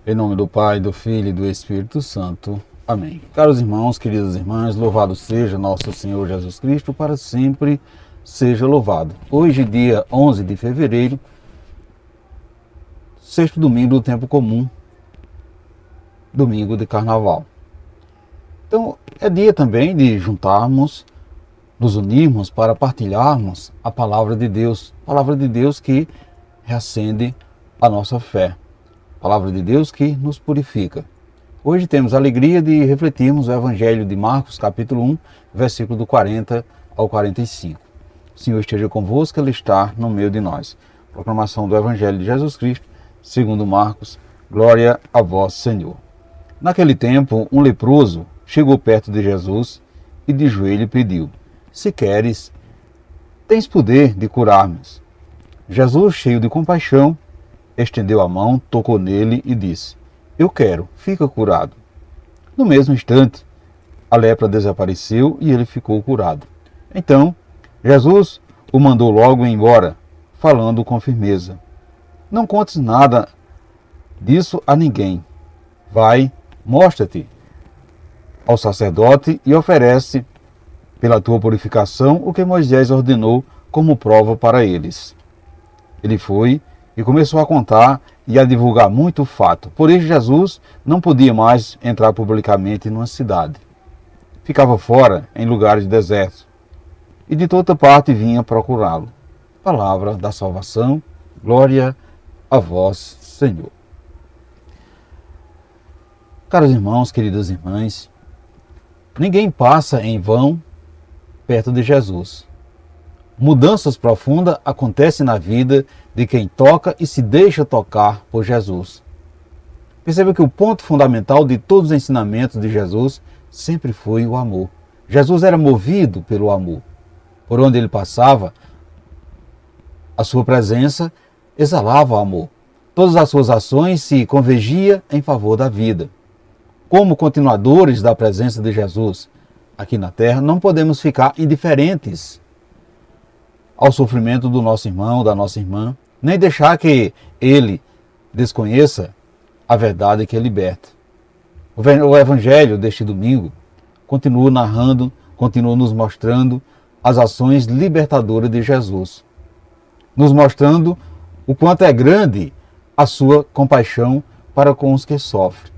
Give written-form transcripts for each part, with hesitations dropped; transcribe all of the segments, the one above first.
Em nome do Pai, do Filho e do Espírito Santo. Amém. Caros irmãos, queridas irmãs, louvado seja nosso Senhor Jesus Cristo, para sempre seja louvado. Hoje, dia 11 de fevereiro, sexto domingo do tempo comum, domingo de carnaval. Então, é dia também de juntarmos, nos unirmos para partilharmos a palavra de Deus que reacende a nossa fé. Palavra de Deus que nos purifica. Hoje temos a alegria de refletirmos o Evangelho de Marcos, capítulo 1, versículo do 40 ao 45. O Senhor esteja convosco, Ele está no meio de nós. Proclamação do Evangelho de Jesus Cristo, segundo Marcos, glória a vós, Senhor. Naquele tempo, um leproso chegou perto de Jesus e de joelho pediu: se queres, tens poder de curar-me. Jesus, cheio de compaixão, estendeu a mão, tocou nele e disse: eu quero, fica curado. No mesmo instante, a lepra desapareceu e ele ficou curado. Então, Jesus o mandou logo embora, falando com firmeza: não contes nada disso a ninguém. Vai, mostra-te ao sacerdote e oferece, pela tua purificação, o que Moisés ordenou como prova para eles. Ele foi e começou a contar e a divulgar muito o fato. Por isso Jesus não podia mais entrar publicamente numa cidade. Ficava fora, em lugares desertos, e de toda parte vinha procurá-lo. Palavra da salvação, glória a vós, Senhor. Caros irmãos, queridas irmãs, ninguém passa em vão perto de Jesus. Mudanças profundas acontecem na vida de quem toca e se deixa tocar por Jesus. Perceba que o ponto fundamental de todos os ensinamentos de Jesus sempre foi o amor. Jesus era movido pelo amor. Por onde ele passava, a sua presença exalava o amor. Todas as suas ações se convergiam em favor da vida. Como continuadores da presença de Jesus aqui na terra, não podemos ficar indiferentes ao sofrimento do nosso irmão, da nossa irmã, nem deixar que ele desconheça a verdade que liberta. O Evangelho deste domingo continua narrando, continua nos mostrando as ações libertadoras de Jesus, nos mostrando o quanto é grande a sua compaixão para com os que sofrem.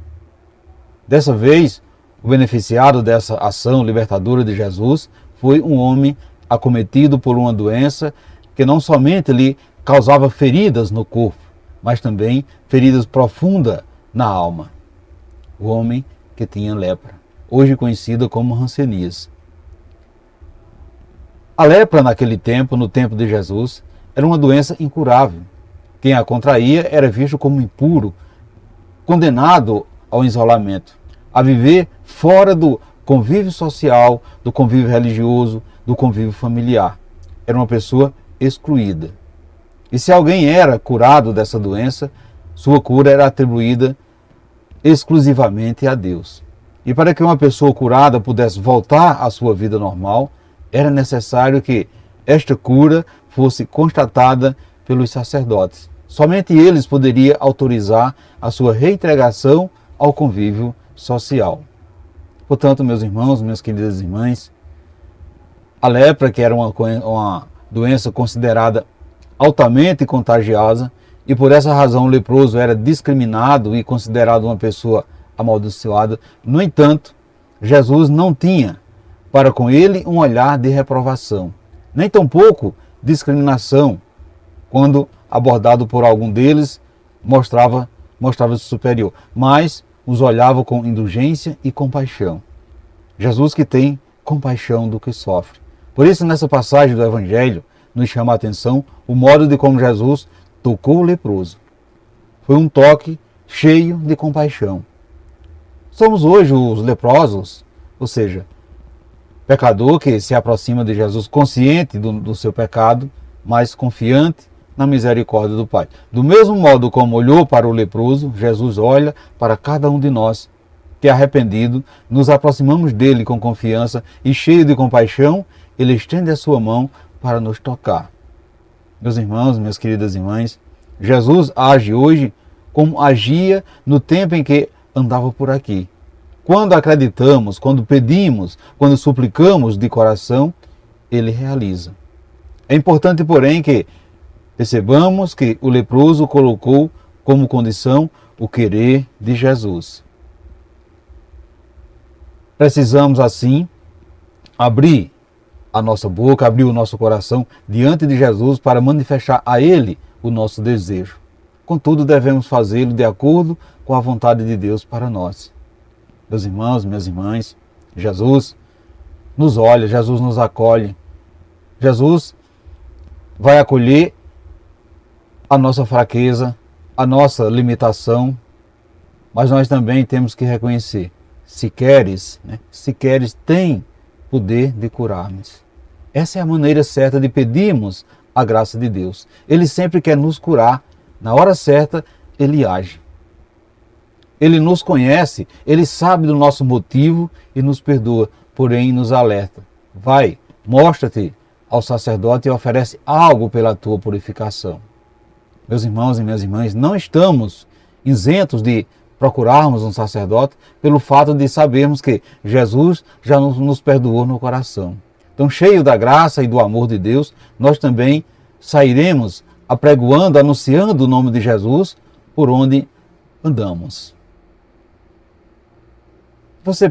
Dessa vez, o beneficiado dessa ação libertadora de Jesus foi um homem acometido por uma doença que não somente lhe causava feridas no corpo, mas também feridas profundas na alma. O homem que tinha lepra, hoje conhecida como hanseníase. A lepra naquele tempo, no tempo de Jesus, era uma doença incurável. Quem a contraía era visto como impuro, condenado ao isolamento, a viver fora do convívio social, do convívio religioso, do convívio familiar. Era uma pessoa excluída. E se alguém era curado dessa doença, sua cura era atribuída exclusivamente a Deus. E para que uma pessoa curada pudesse voltar à sua vida normal, era necessário que esta cura fosse constatada pelos sacerdotes. Somente eles poderiam autorizar a sua reintegração ao convívio social. Portanto, meus irmãos, minhas queridas irmãs, a lepra, que era uma doença considerada altamente contagiosa, e por essa razão o leproso era discriminado e considerado uma pessoa amaldiçoada. No entanto, Jesus não tinha para com ele um olhar de reprovação, nem tampouco discriminação. Quando abordado por algum deles, mostrava-se superior, mas os olhava com indulgência e compaixão. Jesus que tem compaixão do que sofre. Por isso, nessa passagem do Evangelho, nos chama a atenção o modo de como Jesus tocou o leproso. Foi um toque cheio de compaixão. Somos hoje os leprosos, ou seja, pecador que se aproxima de Jesus consciente do seu pecado, mas confiante na misericórdia do Pai. Do mesmo modo como olhou para o leproso, Jesus olha para cada um de nós, que arrependido, nos aproximamos dele com confiança e cheio de compaixão, ele estende a sua mão para nos tocar. Meus irmãos, minhas queridas irmãs, Jesus age hoje como agia no tempo em que andava por aqui. Quando acreditamos, quando pedimos, quando suplicamos de coração, Ele realiza. É importante, porém, que percebamos que o leproso colocou como condição o querer de Jesus. Precisamos, assim, abrir a nossa boca, abrir o nosso coração diante de Jesus para manifestar a Ele o nosso desejo. Contudo, devemos fazê-lo de acordo com a vontade de Deus para nós. Meus irmãos, minhas irmãs, Jesus nos olha, Jesus nos acolhe. Jesus vai acolher a nossa fraqueza, a nossa limitação, mas nós também temos que reconhecer, se queres, tem poder de curar-nos. Essa é a maneira certa de pedirmos a graça de Deus. Ele sempre quer nos curar, na hora certa Ele age. Ele nos conhece, Ele sabe do nosso motivo e nos perdoa, porém nos alerta. Vai, mostra-te ao sacerdote e oferece algo pela tua purificação. Meus irmãos e minhas irmãs, não estamos isentos de procurarmos um sacerdote pelo fato de sabermos que Jesus já nos perdoou no coração. Então, cheio da graça e do amor de Deus, nós também sairemos apregoando, anunciando o nome de Jesus por onde andamos. Você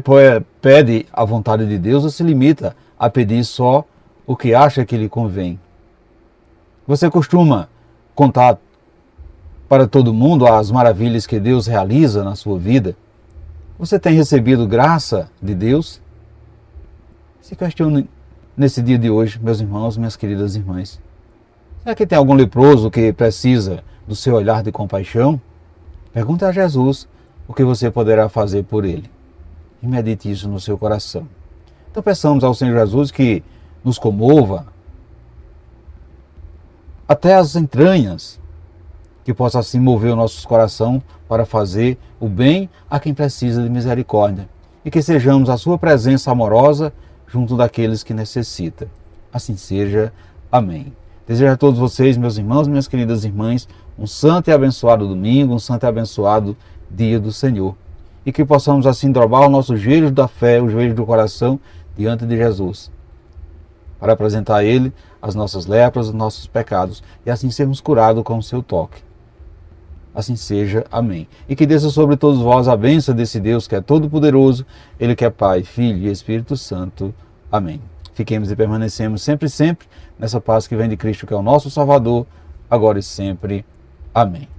pede a vontade de Deus ou se limita a pedir só o que acha que lhe convém? Você costuma contar para todo mundo as maravilhas que Deus realiza na sua vida? Você tem recebido graça de Deus? Se questione nesse dia de hoje, meus irmãos, minhas queridas irmãs. Será que tem algum leproso que precisa do seu olhar de compaixão? Pergunte a Jesus o que você poderá fazer por ele. E medite isso no seu coração. Então peçamos ao Senhor Jesus que nos comova até as entranhas, que possa assim mover o nosso coração para fazer o bem a quem precisa de misericórdia e que sejamos a sua presença amorosa junto daqueles que necessitam. Assim seja. Amém. Desejo a todos vocês, meus irmãos e minhas queridas irmãs, um santo e abençoado domingo, um santo e abençoado dia do Senhor. E que possamos assim dobrar os nossos joelhos da fé, os joelhos do coração diante de Jesus, para apresentar a Ele as nossas lepras, os nossos pecados, e assim sermos curados com o seu toque. Assim seja. Amém. E que desça sobre todos vós a bênção desse Deus que é todo-poderoso, Ele que é Pai, Filho e Espírito Santo. Amém. Fiquemos e permanecemos sempre nessa paz que vem de Cristo, que é o nosso Salvador, agora e sempre. Amém.